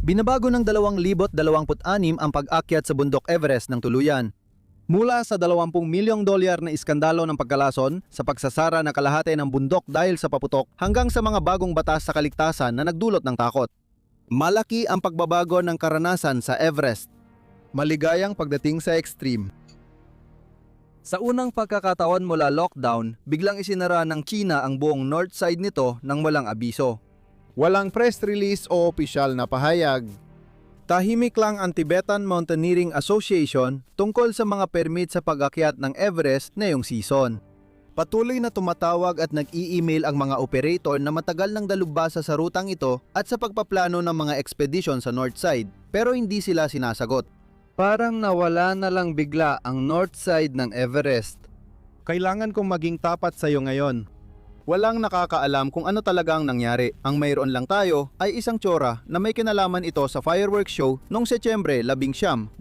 Binabago ng 2026 ang pag-akyat sa bundok Everest ng tuluyan. Mula sa $20 milyong na iskandalo ng pagkalason sa pagsasara ng kalahati ng bundok dahil sa paputok hanggang sa mga bagong batas sa kaligtasan na nagdulot ng takot. Malaki ang pagbabago ng karanasan sa Everest. Maligayang pagdating sa extreme. Sa unang pagkakataon mula lockdown, biglang isinara ng China ang buong north side nito nang walang abiso. Walang press release o opisyal na pahayag. Tahimik lang ang Tibetan Mountaineering Association tungkol sa mga permit sa pag-akyat ng Everest ngayong season. Patuloy na tumatawag at nag-i-email ang mga operator na matagal nang dalubhasa sa rutang ito at sa pagpaplano ng mga expedition sa north side, pero hindi sila sinasagot. Parang nawala na lang bigla ang north side ng Everest. Kailangan kong maging tapat sa iyo ngayon. Walang nakakaalam kung ano talaga ang nangyari. Ang mayroon lang tayo ay isang tsura na may kinalaman ito sa fireworks show noong Setyembre 19, 2025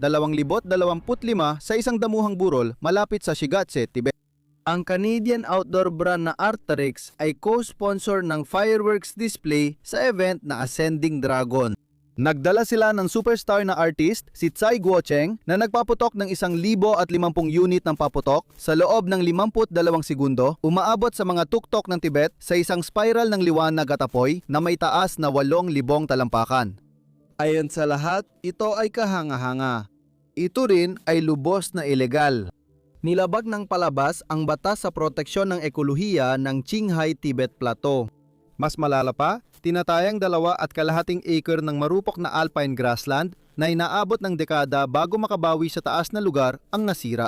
sa isang damuhang burol malapit sa Shigatse, Tibet. Ang Canadian outdoor brand na Arc'teryx ay co-sponsor ng fireworks display sa event na Ascending Dragon. Nagdala sila ng superstar na artist si Tsai Guocheng na nagpaputok ng 1,050 unit ng paputok sa loob ng 52 segundo, umaabot sa mga tuktok ng Tibet sa isang spiral ng liwanag at apoy na may taas na 8,000 talampakan. Ayon sa lahat, ito ay kahanga-hanga. Ito rin ay lubos na ilegal. Nilabag ng palabas ang batas sa proteksyon ng ekolohiya ng Qinghai Tibet Plateau. Mas malala pa, tinatayang 2.5 acre ng marupok na alpine grassland na inaabot ng dekada bago makabawi sa taas na lugar ang nasira.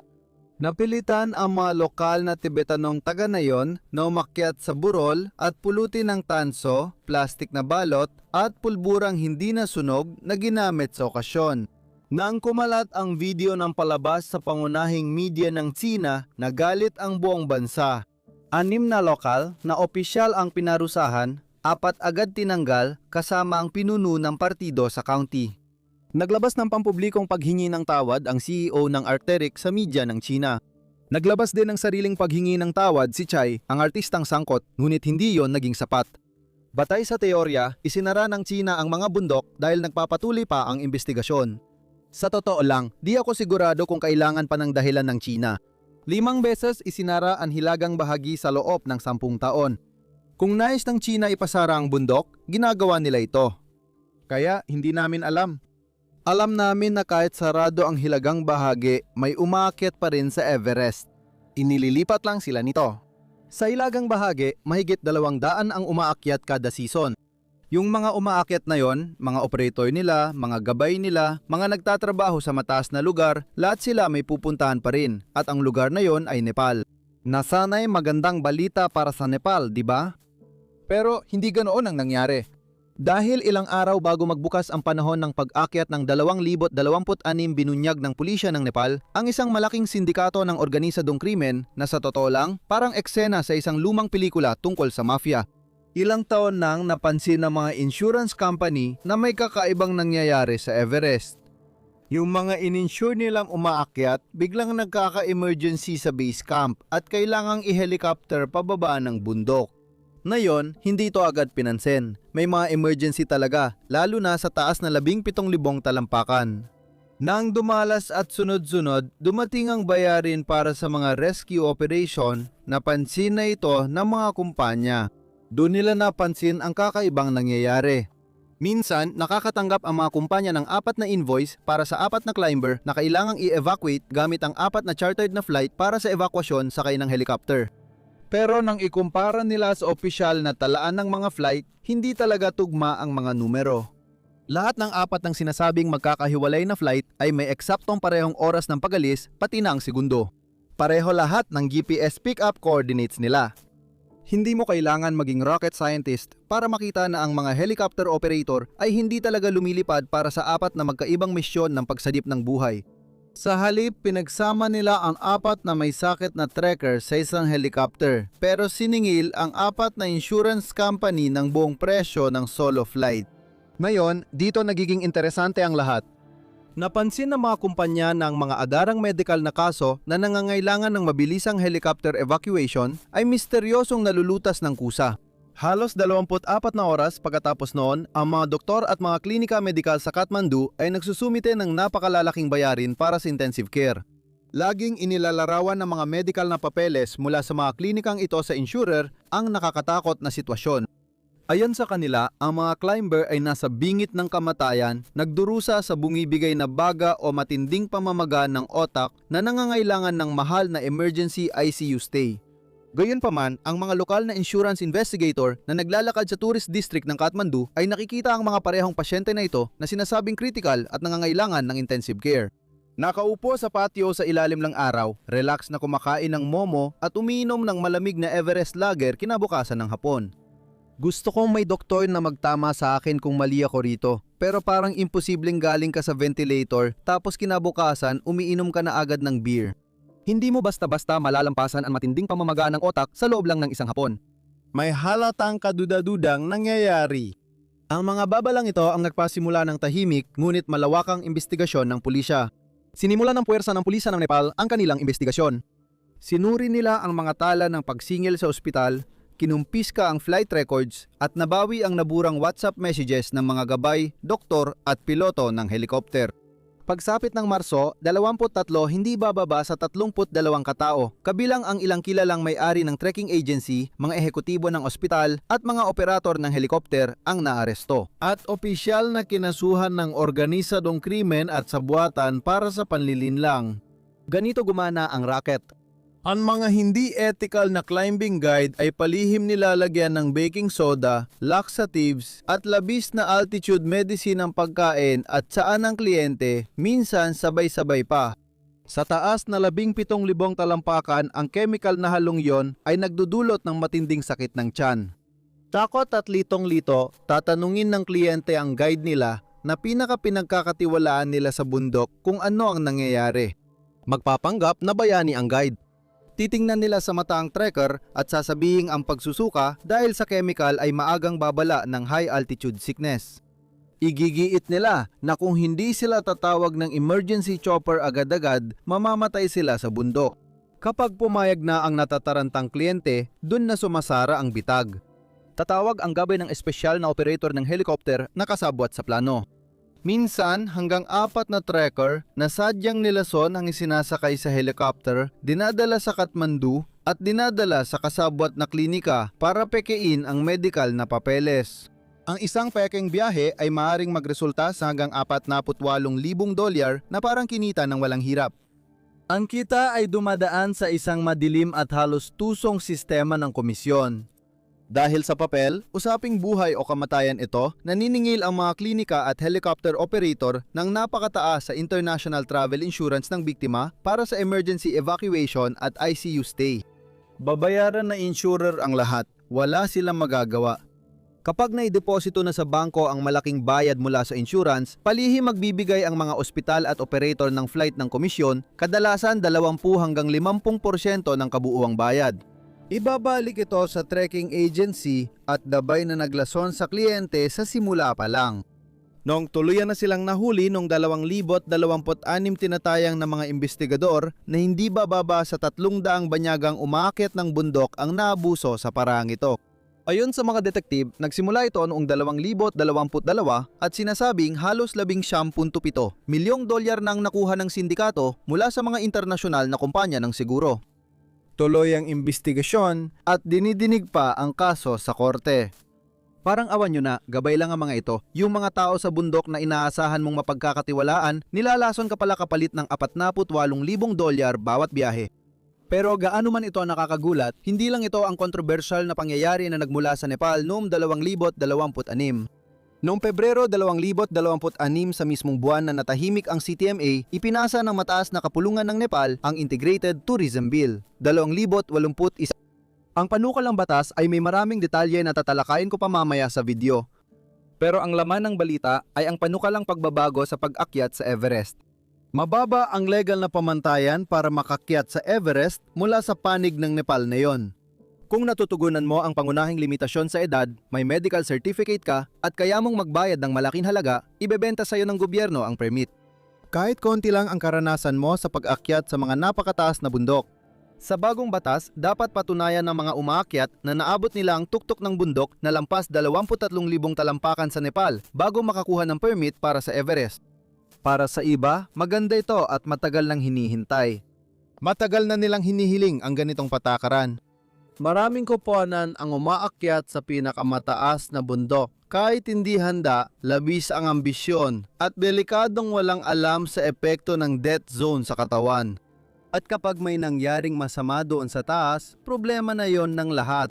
Napilitan ang mga lokal na Tibetanong taga nayon na umakyat sa burol at pulutin ng tanso, plastik na balot at pulburang hindi nasunog na ginamit sa okasyon. Nang kumalat ang video ng palabas sa pangunahing media ng Tsina, nagalit ang buong bansa. 6 na lokal na opisyal ang pinarusahan, 4 agad tinanggal kasama ang pinuno ng partido sa county. Naglabas ng pampublikong paghingi ng tawad ang CEO ng Arc'teryx sa media ng China. Naglabas din ng sariling paghingi ng tawad si Tsai, ang artistang sangkot, ngunit hindi yon naging sapat. Batay sa teorya, isinara ng China ang mga bundok dahil nagpapatuloy pa ang investigasyon. Sa totoo lang, di ako sigurado kung kailangan pa ng dahilan ng China. 5 beses isinara ang hilagang bahagi sa loob ng 10 taon. Kung nais ng China ipasara ang bundok, ginagawa nila ito. Kaya hindi namin alam. Alam namin na kahit sarado ang hilagang bahagi, may umaakyat pa rin sa Everest. Inililipat lang sila nito. Sa hilagang bahagi, mahigit 200 ang umaakyat kada season. Yung mga umaakyat na yon, mga operator nila, mga gabay nila, mga nagtatrabaho sa mataas na lugar, lahat sila may pupuntahan pa rin at ang lugar na yon ay Nepal. Nasana'y magandang balita para sa Nepal, di ba? Pero hindi ganoon ang nangyari. Dahil ilang araw bago magbukas ang panahon ng pag-akyat ng 2026 binunyag ng pulisya ng Nepal, ang isang malaking sindikato ng organisadong krimen na sa totoo lang parang eksena sa isang lumang pelikula tungkol sa mafia. Ilang taon nang napansin ng mga insurance company na may kakaibang nangyayari sa Everest. Yung mga in-insure nilang umaakyat, biglang nagkaka-emergency sa base camp at kailangang i-helicopter pababa ng bundok. Ngayon, hindi ito agad pinansin. May mga emergency talaga, lalo na sa taas na 17,000 talampakan. Nang dumalas at sunod-sunod, dumating ang bayarin para sa mga rescue operation, napansin na ito ng mga kumpanya. Doon nila napansin ang kakaibang nangyayari. Minsan, nakakatanggap ang mga kumpanya ng 4 na invoice para sa 4 na climber na kailangang i-evacuate gamit ang 4 na chartered na flight para sa evakuasyon sakay ng helicopter. Pero nang ikumpara nila sa opisyal na talaan ng mga flight, hindi talaga tugma ang mga numero. Lahat ng 4 ng sinasabing magkakahiwalay na flight ay may eksaktong parehong oras ng pag-alis pati na ang segundo. Pareho lahat ng GPS pick-up coordinates nila. Hindi mo kailangan maging rocket scientist para makita na ang mga helicopter operator ay hindi talaga lumilipad para sa 4 na magkaibang misyon ng pagsadip ng buhay. Sa halip, pinagsama nila ang 4 na may sakit na tracker sa isang helicopter, pero siningil ang 4 na insurance company ng buong presyo ng solo flight. Ngayon, dito nagiging interesante ang lahat. Napansin ng mga kumpanya ng mga agarang medical na kaso na nangangailangan ng mabilisang helicopter evacuation ay misteryosong nalulutas ng kusa. Halos 24 na oras pagkatapos noon, ang mga doktor at mga klinika medikal sa Kathmandu ay nagsusumite ng napakalalaking bayarin para sa intensive care. Laging inilalarawan ng mga medical na papeles mula sa mga klinikang ito sa insurer ang nakakatakot na sitwasyon. Ayon sa kanila, ang mga climber ay nasa bingit ng kamatayan, nagdurusa sa bumibigay na baga o matinding pamamaga ng otak na nangangailangan ng mahal na emergency ICU stay. Gayunpaman, ang mga lokal na insurance investigator na naglalakad sa tourist district ng Kathmandu ay nakikita ang mga parehong pasyente na ito na sinasabing critical at nangangailangan ng intensive care. Nakaupo sa patio sa ilalim ng araw, relax na kumakain ng momo at umiinom ng malamig na Everest Lager kinabukasan ng hapon. Gusto kong may doktor na magtama sa akin kung mali ako rito, pero parang imposibleng galing ka sa ventilator tapos kinabukasan umiinom ka na agad ng beer. Hindi mo basta-basta malalampasan ang matinding pamamaga ng otak sa loob lang ng isang hapon. May halatang kaduda-dudang nangyayari. Ang mga babalang ito ang nagpasimula ng tahimik ngunit malawakang investigasyon ng pulisya. Sinimulan ng puwersa ng pulisya ng Nepal ang kanilang investigasyon. Sinuri nila ang mga tala ng pagsingil sa ospital, kinumpiska ang flight records at nabawi ang naburang WhatsApp messages ng mga gabay, doktor at piloto ng helikopter. Pagsapit ng Marso, 23 hindi bababa sa 32 katao, kabilang ang ilang kilalang may-ari ng trekking agency, mga ehekutibo ng ospital at mga operator ng helikopter ang naaresto. At opisyal na kinasuhan ng organisadong krimen at sabuatan para sa panlilinlang. Ganito gumana ang racket. Ang mga hindi ethical na climbing guide ay palihim nilalagyan ng baking soda, laxatives at labis na altitude medicine ang pagkain at saan ang kliyente, minsan sabay-sabay pa. Sa taas na 17,000 talampakan, ang chemical na halong yon ay nagdudulot ng matinding sakit ng tiyan. Takot at litong-lito, tatanungin ng kliyente ang guide nila na pinagkakatiwalaan nila sa bundok kung ano ang nangyayari. Magpapanggap na bayani ang guide. Titingnan nila sa mata ang trekker at sasabihing ang pagsusuka dahil sa chemical ay maagang babala ng high altitude sickness. Igigiit nila na kung hindi sila tatawag ng emergency chopper agad-agad, mamamatay sila sa bundok. Kapag pumayag na ang natatarantang kliyente, dun na sumasara ang bitag. Tatawag ang gabay ng espesyal na operator ng helicopter na kasabwat sa plano. Minsan hanggang 4 na trekker na sadyang nilason ang isinasakay sa helicopter, dinadala sa Kathmandu at dinadala sa kasabwat na klinika para pekein ang medical na papeles. Ang isang pekeng biyahe ay maaaring magresulta sa hanggang $48,000 na parang kinita ng walang hirap. Ang kita ay dumadaan sa isang madilim at halos tusong sistema ng komisyon. Dahil sa papel, usaping buhay o kamatayan ito, naniningil ang mga klinika at helicopter operator ng napakataas sa international travel insurance ng biktima para sa emergency evacuation at ICU stay. Babayaran na insurer ang lahat, wala silang magagawa. Kapag naideposito na sa bangko ang malaking bayad mula sa insurance, palihim magbibigay ang mga ospital at operator ng flight ng komisyon, kadalasan 20 hanggang 50% ng kabuuang bayad. Ibabalik ito sa trekking agency at dabay na naglason sa kliyente sa simula pa lang. Noong tuluyan na silang nahuli noong 2026 tinatayang ng mga investigador na hindi bababa sa 300 banyagang umakyat ng bundok ang naabuso sa paraang ito. Ayon sa mga detektiv, nagsimula ito noong 2022 at sinasabing halos $19.7 milyong na ang nakuha ng sindikato mula sa mga internasyonal na kumpanya ng seguro. Tuloy ang investigasyon at dinidinig pa ang kaso sa korte. Parang awan nyo na, gabay lang ang mga ito. Yung mga tao sa bundok na inaasahan mong mapagkakatiwalaan, nilalason ka pala kapalit ng $48,000 bawat biyahe. Pero gaano man ito nakakagulat, hindi lang ito ang kontrobersyal na pangyayari na nagmula sa Nepal noong 2026. Noong Pebrero 2026 sa mismong buwan na natahimik ang CTMA, ipinasa ng mataas na kapulungan ng Nepal ang Integrated Tourism Bill 2081. Ang panukalang batas ay may maraming detalye na tatalakayin ko pa mamaya sa video. Pero ang laman ng balita ay ang panukalang pagbabago sa pag-akyat sa Everest. Mababa ang legal na pamantayan para makakyat sa Everest mula sa panig ng Nepal na yon. Kung natutugunan mo ang pangunahing limitasyon sa edad, may medical certificate ka at kaya mong magbayad ng malaking halaga, ibebenta sa iyo ng gobyerno ang permit. Kahit konti lang ang karanasan mo sa pag-akyat sa mga napakataas na bundok. Sa bagong batas, dapat patunayan ng mga umaakyat na naabot nila ang tuktok ng bundok na lampas 23,000 talampakan sa Nepal bago makakuha ng permit para sa Everest. Para sa iba, maganda ito at matagal nang hinihintay. Matagal na nilang hinihiling ang ganitong patakaran. Maraming koponan ang umaakyat sa pinakamataas na bundok. Kahit hindi handa, labis ang ambisyon at delikadong walang alam sa epekto ng death zone sa katawan. At kapag may nangyaring masama doon sa taas, problema na yon ng lahat.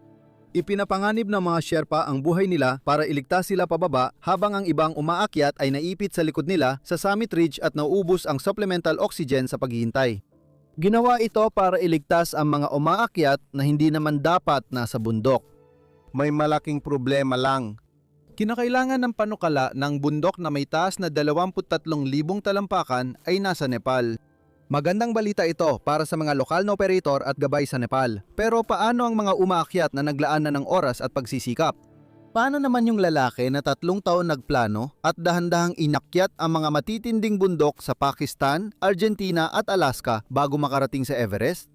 Ipinapanganib ng mga Sherpa ang buhay nila para iligtas sila pababa habang ang ibang umaakyat ay naipit sa likod nila sa summit ridge at nauubos ang supplemental oxygen sa paghihintay. Ginawa ito para iligtas ang mga umaakyat na hindi naman dapat nasa bundok. May malaking problema lang. Kinakailangan ng panukala ng bundok na may taas na 23,000 talampakan ay nasa Nepal. Magandang balita ito para sa mga lokal na operator at gabay sa Nepal. Pero paano ang mga umaakyat na naglaan na ng oras at pagsisikap? Paano naman yung lalaki na 3 taon nagplano at dahan-dahang inakyat ang mga matitinding bundok sa Pakistan, Argentina at Alaska bago makarating sa Everest?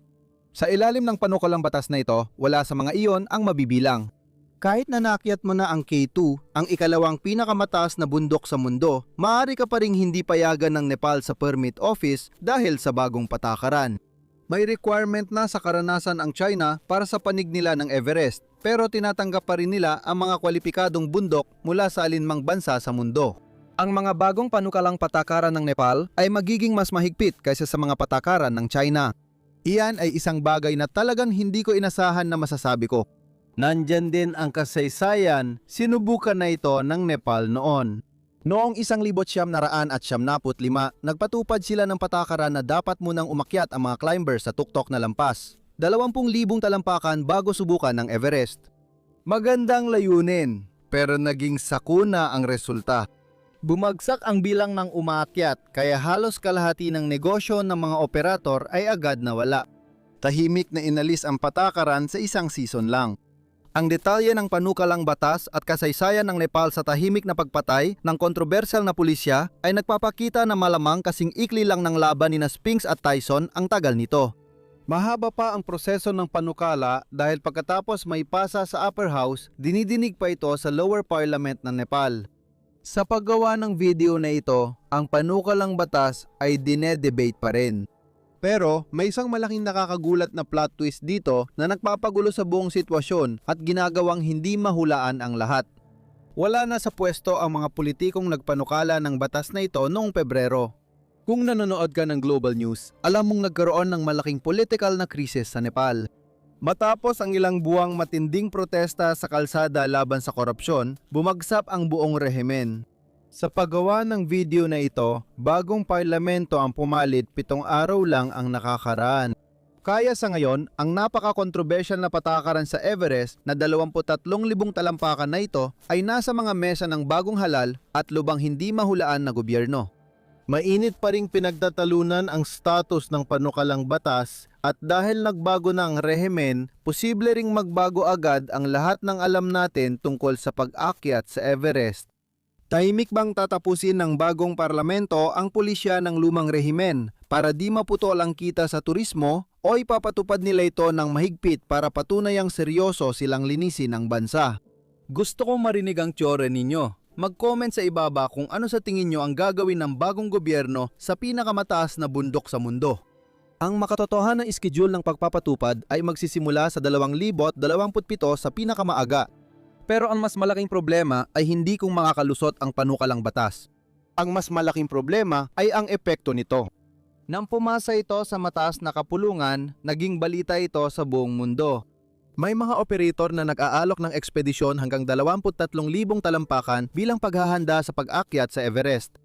Sa ilalim ng panukalang batas na ito, wala sa mga iyon ang mabibilang. Kahit na naakyat mo na ang K2, ang ikalawang pinakamataas na bundok sa mundo, maaari ka pa ring hindi payagan ng Nepal sa permit office dahil sa bagong patakaran. May requirement na sa karanasan ang China para sa panig nila ng Everest, pero tinatanggap pa rin nila ang mga kwalipikadong bundok mula sa alinmang bansa sa mundo. Ang mga bagong panukalang patakaran ng Nepal ay magiging mas mahigpit kaysa sa mga patakaran ng China. Iyan ay isang bagay na talagang hindi ko inasahan na masasabi ko. Nandyan din ang kasaysayan, sinubukan na ito ng Nepal noon. Noong 1995, nagpatupad sila ng patakaran na dapat munang umakyat ang mga climbers sa tuktok na lampas. 20,000 talampakan bago subukan ng Everest. Magandang layunin, pero naging sakuna ang resulta. Bumagsak ang bilang ng umaakyat, kaya halos kalahati ng negosyo ng mga operator ay agad nawala. Tahimik na inalis ang patakaran sa isang season lang. Ang detalye ng panukalang batas at kasaysayan ng Nepal sa tahimik na pagpatay ng kontrobersyal na pulisya ay nagpapakita na malamang kasing ikli lang ng laban ni Spinks at Tyson ang tagal nito. Mahaba pa ang proseso ng panukala dahil pagkatapos may pasa sa upper house, dinidinig pa ito sa lower parliament ng Nepal. Sa paggawa ng video na ito, ang panukalang batas ay dinedebate pa rin. Pero may isang malaking nakakagulat na plot twist dito na nagpapagulo sa buong sitwasyon at ginagawang hindi mahulaan ang lahat. Wala na sa pwesto ang mga politikong nagpanukala ng batas na ito noong Pebrero. Kung nanonood ka ng Global News, alam mong nagkaroon ng malaking political na krisis sa Nepal. Matapos ang ilang buwang matinding protesta sa kalsada laban sa korupsyon, bumagsak ang buong rehimen. Sa paggawa ng video na ito, bagong parlamento ang pumalit 7 araw lang ang nakakaraan. Kaya sa ngayon, ang napaka-controversial na patakaran sa Everest na 23,000 talampakan na ito ay nasa mga mesa ng bagong halal at lubang hindi mahulaan na gobyerno. Mainit pa ring pinagtatalunan ang status ng panukalang batas at dahil nagbago na ang rehimen, posible ring magbago agad ang lahat ng alam natin tungkol sa pag-akyat sa Everest. Tahimik bang tatapusin ng bagong parlamento ang pulisya ng lumang rehimen para di maputol ang kita sa turismo o ipapatupad nila ito ng mahigpit para patunayang seryoso silang linisin ang bansa? Gusto kong marinig ang tiyore ninyo. Mag-comment sa ibaba kung ano sa tingin nyo ang gagawin ng bagong gobyerno sa pinakamataas na bundok sa mundo. Ang makatotohanang schedule ng pagpapatupad ay magsisimula sa 2027 sa pinakamaaga. Pero ang mas malaking problema ay hindi kung makakalusot ang panukalang batas. Ang mas malaking problema ay ang epekto nito. Nang pumasa ito sa mataas na kapulungan, naging balita ito sa buong mundo. May mga operator na nag-aalok ng ekspedisyon hanggang 23,000 talampakan bilang paghahanda sa pag-akyat sa Everest.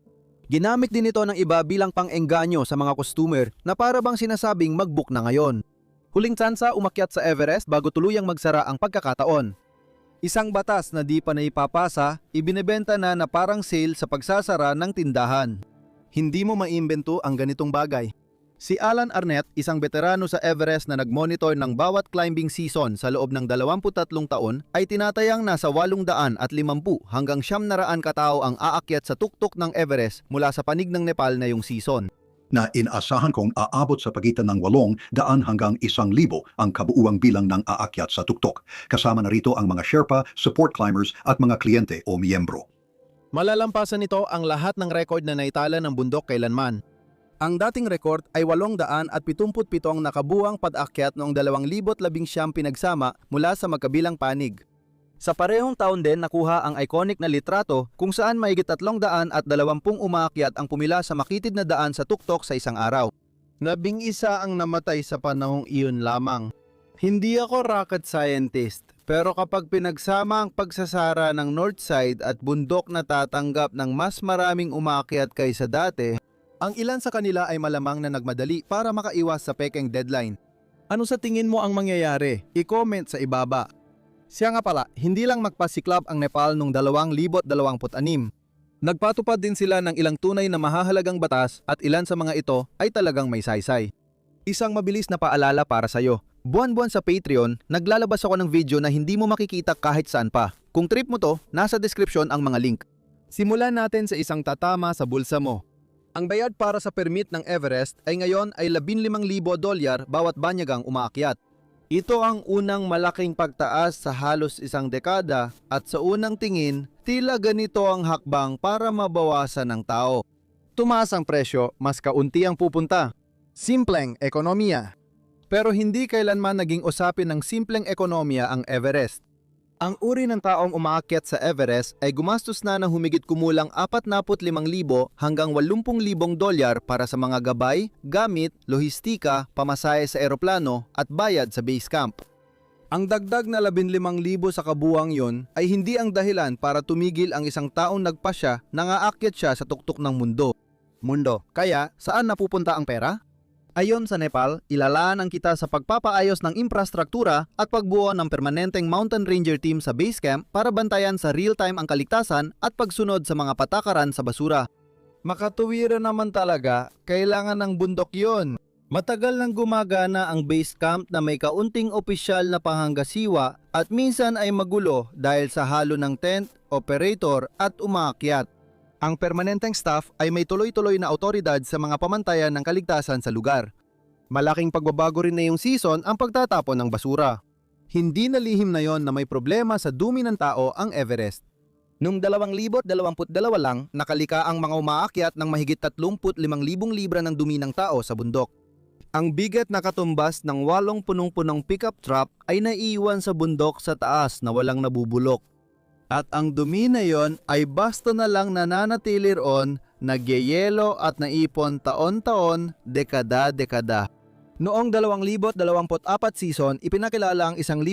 Ginamit din ito ng iba bilang pang-engganyo sa mga customer na para bang sinasabing mag-book na ngayon. Huling tsansa umakyat sa Everest bago tuluyang magsara ang pagkakataon. Isang batas na di pa naipapasa, ibinebenta na parang sale sa pagsasara ng tindahan. Hindi mo maimbento ang ganitong bagay. Si Alan Arnett, isang veterano sa Everest na nagmonitor ng bawat climbing season sa loob ng 23 taon, ay tinatayang nasa 850 hanggang 900 katao ang aakyat sa tuktok ng Everest mula sa panig ng Nepal na yung season. na inaasahan kong aabot sa pagitan ng 800 hanggang 1,000 ang kabuuang bilang ng aakyat sa tuktok. Kasama na rito ang mga Sherpa, support climbers at mga kliyente o miyembro. Malalampasan nito ang lahat ng record na naitala ng bundok kailanman. Ang dating record ay 877 nakabuang pag-akyat noong 2019 pinagsama mula sa magkabilang panig. Sa parehong taon din nakuha ang iconic na litrato kung saan mahigit 320 umaakyat ang pumila sa makitid na daan sa tuktok sa isang araw. 11 ang namatay sa panahong iyon lamang. Hindi ako rocket scientist, pero kapag pinagsama ang pagsasara ng north side at bundok na tatanggap ng mas maraming umaakyat kaysa dati, ang ilan sa kanila ay malamang na nagmadali para makaiwas sa pekeng deadline. Ano sa tingin mo ang mangyayari? I-comment sa ibaba. Siya nga pala, hindi lang magpasiklab ang Nepal noong 2026. Nagpatupad din sila ng ilang tunay na mahahalagang batas at ilan sa mga ito ay talagang may saysay. Isang mabilis na paalala para sa'yo. Buwan-buwan sa Patreon, naglalabas ako ng video na hindi mo makikita kahit saan pa. Kung trip mo to, nasa description ang mga link. Simulan natin sa isang tatama sa bulsa mo. Ang bayad para sa permit ng Everest ay ngayon ay $15,000 bawat banyagang umaakyat. Ito ang unang malaking pagtaas sa halos isang dekada at sa unang tingin, tila ganito ang hakbang para mabawasan ng tao. Tumaas ang presyo, mas kaunti ang pupunta. Simpleng ekonomiya. Pero hindi kailanman naging usapin ng simpleng ekonomiya ang Everest. Ang uri ng taong umaakyat sa Everest ay gumastos na ng humigit kumulang 45,000 hanggang $80,000 para sa mga gabay, gamit, lohistika, pamasahe sa eroplano at bayad sa base camp. Ang dagdag na 15,000 sa kabuuang yon ay hindi ang dahilan para tumigil ang isang taong nagpasya na aakyat siya sa tuktok ng mundo. Kaya, saan napupunta ang pera? Ayon sa Nepal, ilalaan ang kita sa pagpapaayos ng infrastruktura at pagbuo ng permanenteng mountain ranger team sa base camp para bantayan sa real-time ang kaligtasan at pagsunod sa mga patakaran sa basura. Makatuwiran naman talaga, kailangan ng bundok yon. Matagal nang gumagana ang base camp na may kaunting opisyal na panghangasiwa at minsan ay magulo dahil sa halo ng tent, operator at umaakyat. Ang permanenteng staff ay may tuloy-tuloy na awtoridad sa mga pamantayan ng kaligtasan sa lugar. Malaking pagbabago rin na yung season ang pagtatapon ng basura. Hindi nalihim na yon na may problema sa dumi ng tao ang Everest. Noong 2022 lang, nakalika ang mga umaakyat ng mahigit 35,000 libra ng dumi ng tao sa bundok. Ang bigat na katumbas ng 8 punong-punong pickup truck ay naiiwan sa bundok sa taas na walang nabubulok. At ang dumi na yon ay basta na lang nananatili roon, nagyeyelo at naipon taon-taon, dekada-dekada. Noong 2024 season, ipinakilala ang $1,000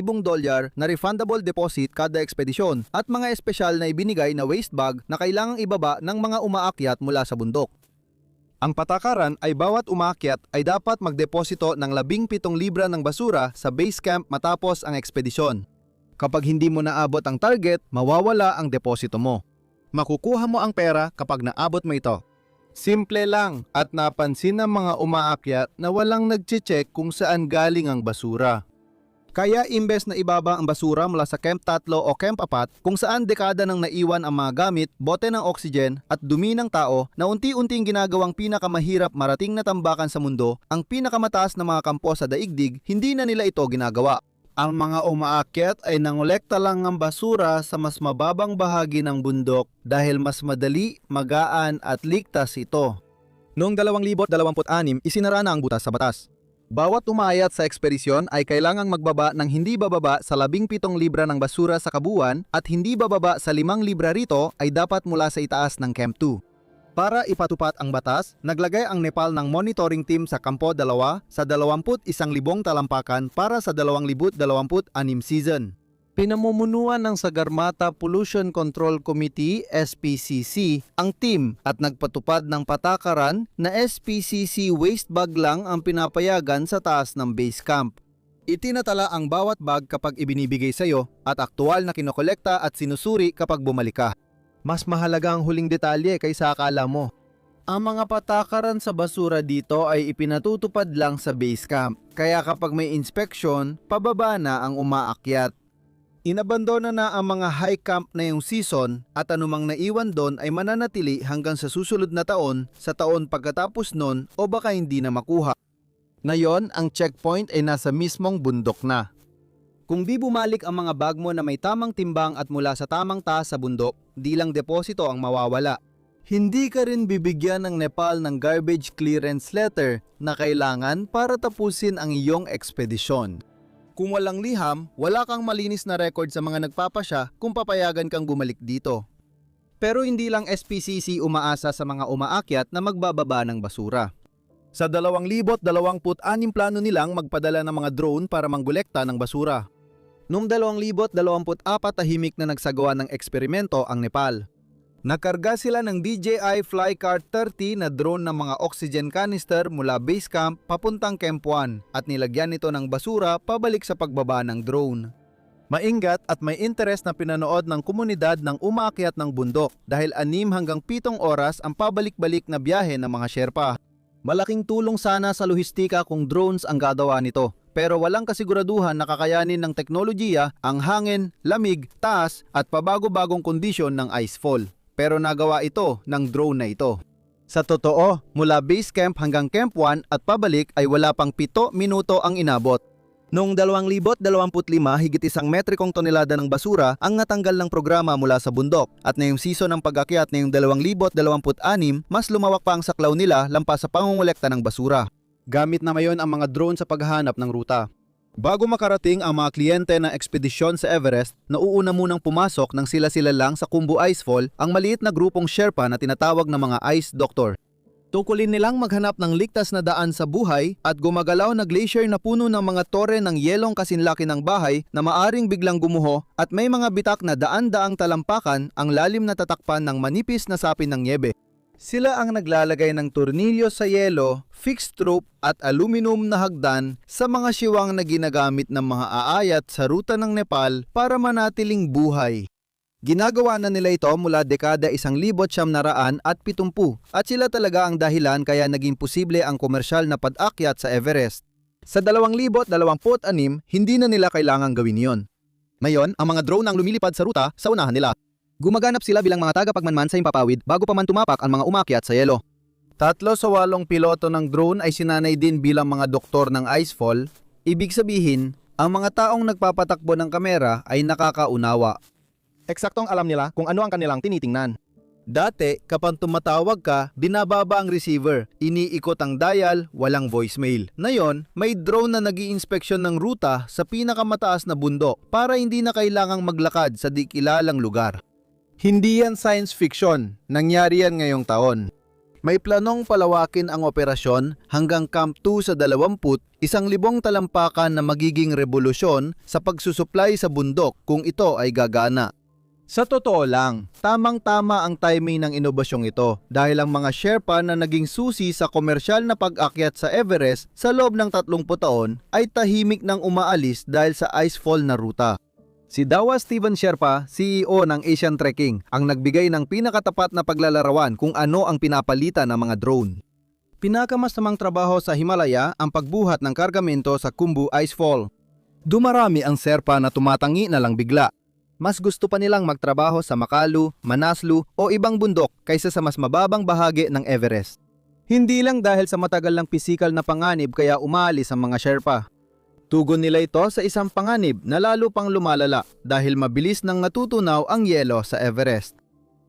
na refundable deposit kada ekspedisyon at mga espesyal na ibinigay na waste bag na kailangang ibaba ng mga umaakyat mula sa bundok. Ang patakaran ay bawat umaakyat ay dapat magdeposito ng 17 libra ng basura sa base camp matapos ang ekspedisyon. Kapag hindi mo naabot ang target, mawawala ang deposito mo. Makukuha mo ang pera kapag naabot mo ito. Simple lang at napansin ng mga umaakyat na walang nagche-check kung saan galing ang basura. Kaya imbes na ibaba ang basura mula sa Camp 3 o Camp 4 kung saan dekada nang naiwan ang mga gamit, bote ng oxygen at dumi ng tao na unti-unting ginagawang pinakamahirap marating na tambakan sa mundo, ang pinakamataas na mga kampo sa daigdig, hindi na nila ito ginagawa. Ang mga umaakyat ay nangolekta lang ng basura sa mas mababang bahagi ng bundok dahil mas madali, magaan at ligtas ito. Noong 2026, isinara na ang butas sa batas. Bawat umakyat sa ekspedisyon ay kailangang magbaba ng hindi bababa sa 17 libra ng basura sa kabuuan at hindi bababa sa 5 libra rito ay dapat mula sa itaas ng Camp 2. Para ipatupad ang batas, naglagay ang Nepal ng monitoring team sa Kampo 2 sa 21,000 talampakan para sa 2026 season. Pinamumunuan ng Sagarmatha Pollution Control Committee (SPCC) ang team at nagpatupad ng patakaran na SPCC waste bag lang ang pinapayagan sa taas ng base camp. Itinatala ang bawat bag kapag ibinibigay sa iyo at aktual na kinokolekta at sinusuri kapag bumalik ka. Mas mahalaga ang huling detalye kaysa akala mo. Ang mga patakaran sa basura dito ay ipinatutupad lang sa base camp, kaya kapag may inspection, pababa na ang umaakyat. Inabandona na ang mga high camp na yung season at anumang naiwan doon ay mananatili hanggang sa susunod na taon, sa taon pagkatapos nun o baka hindi na makuha. Ngayon, ang checkpoint ay nasa mismong bundok na. Kung di bumalik ang mga bag mo na may tamang timbang at mula sa tamang taas sa bundok, di lang deposito ang mawawala. Hindi ka rin bibigyan ng Nepal ng garbage clearance letter na kailangan para tapusin ang iyong ekspedisyon. Kung walang liham, wala kang malinis na record sa mga nagpapasya kung papayagan kang bumalik dito. Pero hindi lang SPCC umaasa sa mga umaakyat na magbababa ng basura. Sa 2026 plano nilang magpadala ng mga drone para manggolekta ng basura. Noong 2024 tahimik na nagsagawa ng eksperimento ang Nepal. Nakarga sila ng DJI Flycart 30 na drone ng mga oxygen canister mula base camp papuntang Camp 1 at nilagyan nito ng basura pabalik sa pagbaba ng drone. Maingat at may interes na pinanood ng komunidad ng umaakyat ng bundok dahil 6 hanggang 7 oras ang pabalik-balik na biyahe ng mga Sherpa. Malaking tulong sana sa lohistika kung drones ang gagawa nito. Pero walang kasiguraduhan na kakayanin ng teknolohiya ang hangin, lamig, taas at pabago-bagong kondisyon ng icefall. Pero nagawa ito ng drone na ito. Sa totoo, mula base camp hanggang Camp 1 at pabalik ay wala pang 7 minuto ang inabot. Noong 2025, higit 1 metrikong tonelada ng basura ang natanggal ng programa mula sa bundok at ngayong season ng pag-akyat ngayong 2026, mas lumawak pa ang saklaw nila lampas sa pangungulekta ng basura. Gamit na ngayon ang mga drone sa paghahanap ng ruta. Bago makarating ang mga kliyente ng ekspedisyon sa Everest, nauuna munang pumasok ng sila-sila lang sa Khumbu Icefall ang maliit na grupong Sherpa na tinatawag na mga Ice Doctor. Tukulin nilang maghanap ng ligtas na daan sa buhay at gumagalaw na glacier na puno ng mga tore ng yelong kasinlaki ng bahay na maaring biglang gumuho at may mga bitak na daan-daang talampakan ang lalim na tatakpan ng manipis na sapin ng niebe. Sila ang naglalagay ng tornilyo sa yelo, fixed rope at aluminum na hagdan sa mga siwang na ginagamit ng mga aayat sa ruta ng Nepal para manatiling buhay. Ginagawa na nila ito mula dekada 1970 at sila talaga ang dahilan kaya naging posible ang komersyal na pag-akyat sa Everest. Sa 2026, hindi na nila kailangang gawin yon. Ngayon, ang mga drone ang lumilipad sa ruta sa unahan nila. Gumaganap sila bilang mga tagapagmanman sa impapawid bago pa man tumapak ang mga umakyat sa yelo. 3 sa 8 piloto ng drone ay sinanay din bilang mga doktor ng icefall. Ibig sabihin, ang mga taong nagpapatakbo ng kamera ay nakakaunawa. Eksaktong alam nila kung ano ang kanilang tinitingnan. Dati, kapag tumatawag ka, binababa ang receiver, iniikot ang dial, walang voicemail. Ngayon, may drone na nag-iinspeksyon ng ruta sa pinakamataas na bundok para hindi na kailangang maglakad sa di kilalang lugar. Hindi yan science fiction, nangyari yan ngayong taon. May planong palawakin ang operasyon hanggang Camp 2 sa 20, 1,000 talampakan na magiging revolusyon sa pagsusupply sa bundok kung ito ay gagana. Sa totoo lang, tamang-tama ang timing ng inobasyong ito dahil ang mga Sherpa na naging susi sa komersyal na pag-akyat sa Everest sa loob ng 30 taon ay tahimik nang umaalis dahil sa icefall na ruta. Si Dawa Steven Sherpa, CEO ng Asian Trekking, ang nagbigay ng pinakatapat na paglalarawan kung ano ang pinapalitan ng mga drone. Pinakamasamang trabaho sa Himalaya ang pagbuhat ng kargamento sa Khumbu Icefall. Dumarami ang Sherpa na tumatangi na lang bigla. Mas gusto pa nilang magtrabaho sa Makalu, Manaslu o ibang bundok kaysa sa mas mababang bahagi ng Everest. Hindi lang dahil sa matagal ng pisikal na panganib kaya umalis ang mga Sherpa. Tugon nila ito sa isang panganib na lalo pang lumalala dahil mabilis nang natutunaw ang yelo sa Everest.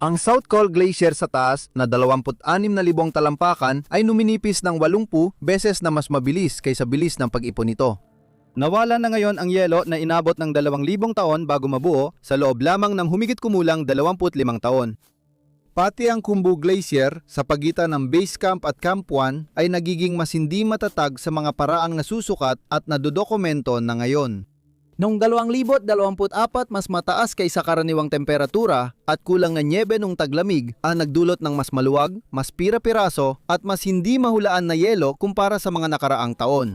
Ang South Col Glacier sa taas na 26,000 talampakan ay numinipis ng 80 beses na mas mabilis kaysa bilis ng pag-ipon nito. Nawala na ngayon ang yelo na inabot ng 2,000 taon bago mabuo sa loob lamang ng humigit kumulang 25 taon. Pati ang Khumbu Glacier sa pagitan ng Base Camp at Camp 1 ay nagiging mas hindi matatag sa mga paraang nasusukat at nadodokumento na ngayon. Noong 2024, mas mataas kaysa karaniwang temperatura at kulang na nyebe nung taglamig ang nagdulot ng mas maluwag, mas pira-piraso at mas hindi mahulaan na yelo kumpara sa mga nakaraang taon.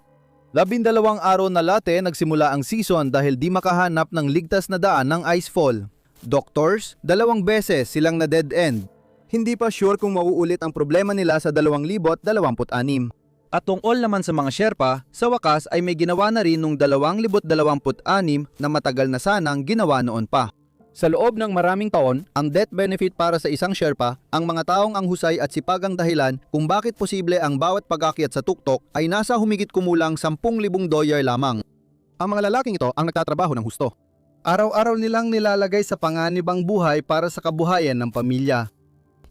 12 araw na late nagsimula ang season dahil di makahanap ng ligtas na daan ng icefall. Doctors, 2 beses silang na dead end. Hindi pa sure kung mauulit ang problema nila sa 2026. At tungkol naman sa mga Sherpa, sa wakas ay may ginawa na rin nung 2026 na matagal na sanang ginawa noon pa. Sa loob ng maraming taon, ang death benefit para sa isang Sherpa, ang mga taong ang husay at sipagang dahilan kung bakit posible ang bawat pag-akyat sa tuktok ay nasa humigit kumulang 10,000 dolyar lamang. Ang mga lalaking ito ang nagtatrabaho ng husto. Araw-araw nilang nilalagay sa panganib ang buhay para sa kabuhayan ng pamilya.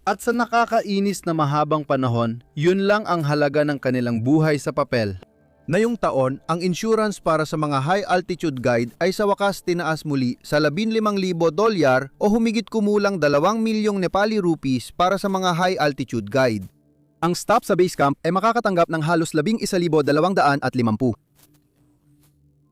At sa nakakainis na mahabang panahon, yun lang ang halaga ng kanilang buhay sa papel. Ngayong taon, ang insurance para sa mga high-altitude guide ay sa wakas tinaas muli sa 15,000 dolyar o humigit kumulang 2 milyong Nepali rupees para sa mga high-altitude guide. Ang staff sa base camp ay makakatanggap ng halos 11,250.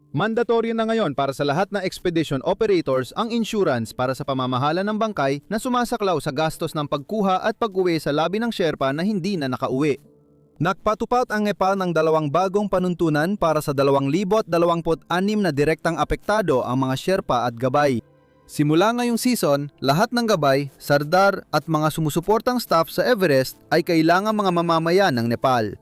Mandatory na ngayon para sa lahat ng expedition operators ang insurance para sa pamamahala ng bangkay na sumasaklaw sa gastos ng pagkuha at pag-uwi sa labi ng Sherpa na hindi na nakauwi. Nagpatupad ang Nepal ng 2 bagong panuntunan para sa 2026 na direktang apektado ang mga Sherpa at gabay. Simula ngayong season, lahat ng gabay, sardar at mga sumusuportang staff sa Everest ay kailangang mga mamamayan ng Nepal.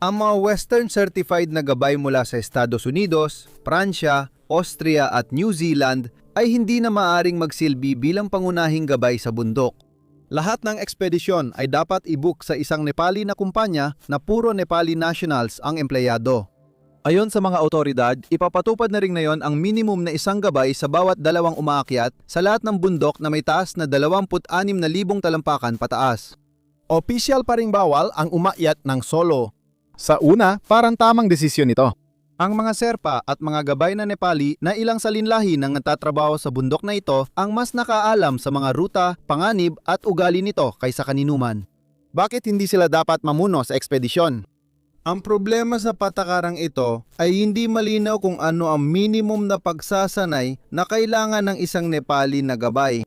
Ang mga Western certified na gabay mula sa Estados Unidos, Pransya, Austria at New Zealand ay hindi na maaring magsilbi bilang pangunahing gabay sa bundok. Lahat ng ekspedisyon ay dapat i-book sa isang Nepali na kumpanya na puro Nepali nationals ang empleyado. Ayon sa mga otoridad, ipapatupad na rin ngayon ang minimum na isang gabay sa bawat 2 umaakyat sa lahat ng bundok na may taas na 26,000 talampakan pataas. Opisyal pa ring bawal ang umakyat ng solo. Sa una, parang tamang desisyon ito. Ang mga Sherpa at mga gabay na Nepali na ilang salinlahi ng nagtatrabaho sa bundok na ito ang mas nakaalam sa mga ruta, panganib at ugali nito kaysa kaninuman. Bakit hindi sila dapat mamuno sa ekspedisyon? Ang problema sa patakarang ito ay hindi malinaw kung ano ang minimum na pagsasanay na kailangan ng isang Nepali na gabay.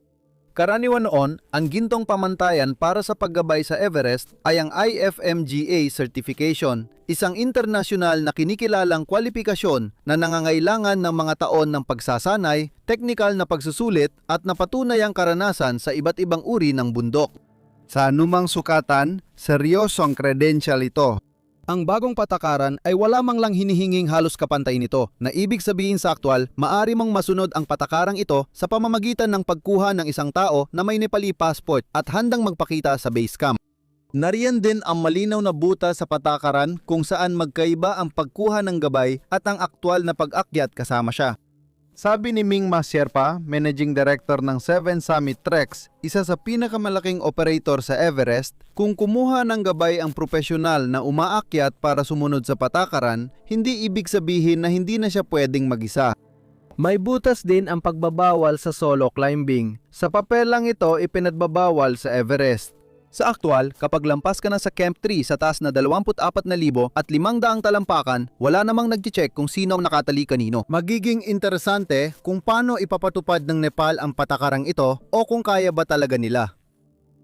Karaniwan noon, ang gintong pamantayan para sa paggabay sa Everest ay ang IFMGA certification, isang internasyonal na kinikilalang kwalifikasyon na nangangailangan ng mga taon ng pagsasanay, teknikal na pagsusulit at napatunayang karanasan sa iba't ibang uri ng bundok. Sa anumang sukatan, seryosong credential ito. Ang bagong patakaran ay wala mang lang hinihinging halos kapantay nito na ibig sabihin sa aktwal, maari mong masunod ang patakarang ito sa pamamagitan ng pagkuha ng isang tao na may Nepali passport at handang magpakita sa base camp. Nariyan din ang malinaw na buta sa patakaran kung saan magkaiba ang pagkuha ng gabay at ang aktwal na pag-akyat kasama siya. Sabi ni Mingma Sherpa, Managing Director ng Seven Summit Treks, isa sa pinakamalaking operator sa Everest, kung kumuha ng gabay ang profesional na umaakyat para sumunod sa patakaran, hindi ibig sabihin na hindi na siya pwedeng mag-isa. May butas din ang pagbabawal sa solo climbing. Sa papel lang ito ipinagbabawal sa Everest. Sa aktwal, kapag lampas ka na sa Camp 3 sa taas na 24,500 talampakan, wala namang nag-check kung sino ang nakatali kanino. Magiging interesante kung paano ipapatupad ng Nepal ang patakarang ito o kung kaya ba talaga nila.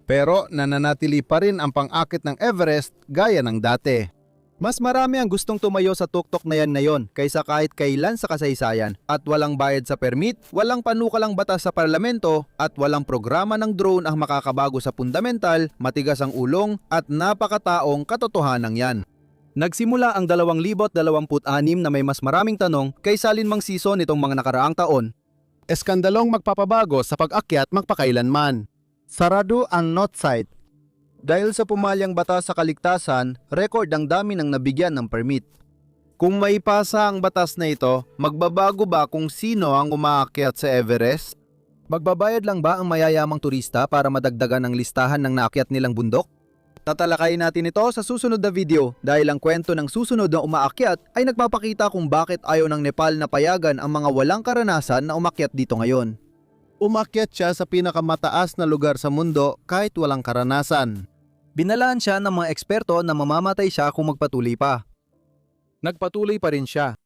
Pero nananatili pa rin ang pang-akit ng Everest gaya ng dati. Mas marami ang gustong tumayo sa tuktok na yan kaysa kahit kailan sa kasaysayan at walang bayad sa permit, walang panukalang batas sa parlamento at walang programa ng drone ang makakabago sa fundamental, matigas ang ulong at napakataong katotohanan yan. Nagsimula ang 2026 na may mas maraming tanong kaysa alinmang season nitong mga nakaraang taon. Eskandalong magpapabago sa pag-akyat magpakailanman. Sarado ang North Side. Dahil sa pumalyang batas sa kaligtasan, record ang dami ng nabigyan ng permit. Kung maipasa ang batas na ito, magbabago ba kung sino ang umaakyat sa Everest? Magbabayad lang ba ang mayayamang turista para madagdagan ang listahan ng naakyat nilang bundok? Tatalakayin natin ito sa susunod na video dahil ang kwento ng susunod na umaakyat ay nagpapakita kung bakit ayaw ng Nepal na payagan ang mga walang karanasan na umakyat dito ngayon. Umakyat siya sa pinakamataas na lugar sa mundo kahit walang karanasan. Binalaan siya ng mga eksperto na mamamatay siya kung magpatuloy pa. Nagpatuloy pa rin siya.